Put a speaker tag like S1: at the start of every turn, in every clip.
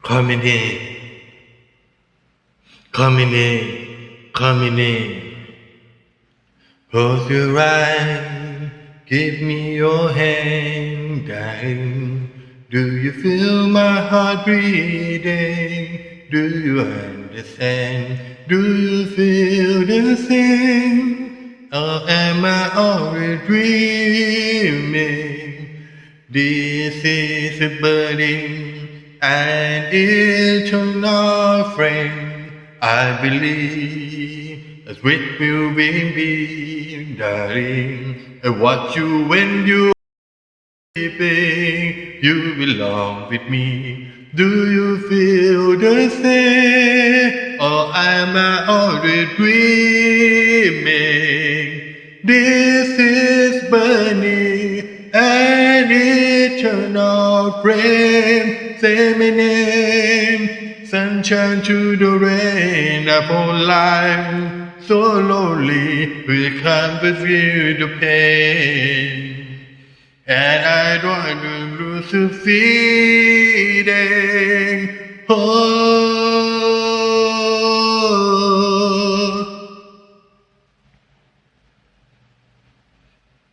S1: coming in, coming in, coming in. Close your eyes, give me your hand, darling. Do you feel my heart beating? Do you understand? Do you feel the same? Or am I always dreaming? This is a burning and eternal flame. I believe a sweet moving beam, darling. I watch you when you're sleeping. You belong with me. Do you feel the same? Or am I always dreaming? This is burning an eternal flame. Say my name, sunshine to the rain. Upon life so lonely, we can't feel the pain. And I don't want to lose the feeling. Oh,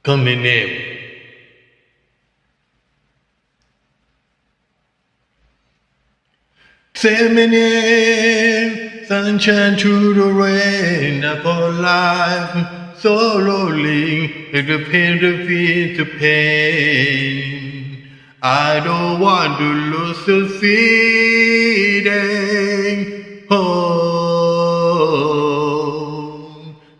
S1: coming in. Say my name, sunshine through the rain. Upon life so lonely, it will pain to feel the pain. I don't want to lose the feeling. Oh,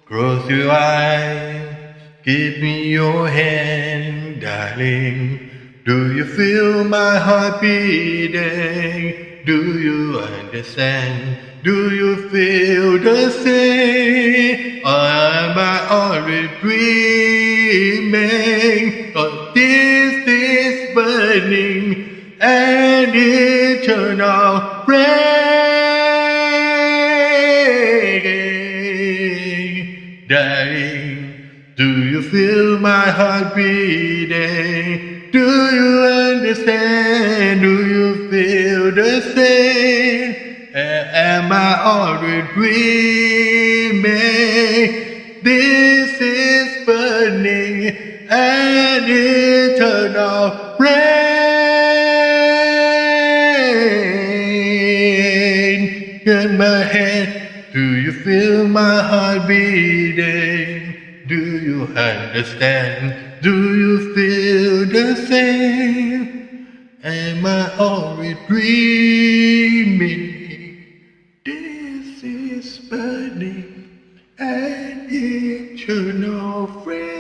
S1: close your eyes, give me your hand, darling. Do you feel my heart beating? Do you understand? Do you feel the same? Or am I always dreaming? Or this is burning an eternal flame. Darling, do you feel my heart beating? Do you understand? Do you feel the same? Am I always dreaming? This is burning an eternal rain. In my head, do you feel my heart beating? Do you understand? Do you feel the same? Am I always dreaming? This is burning an eternal flame.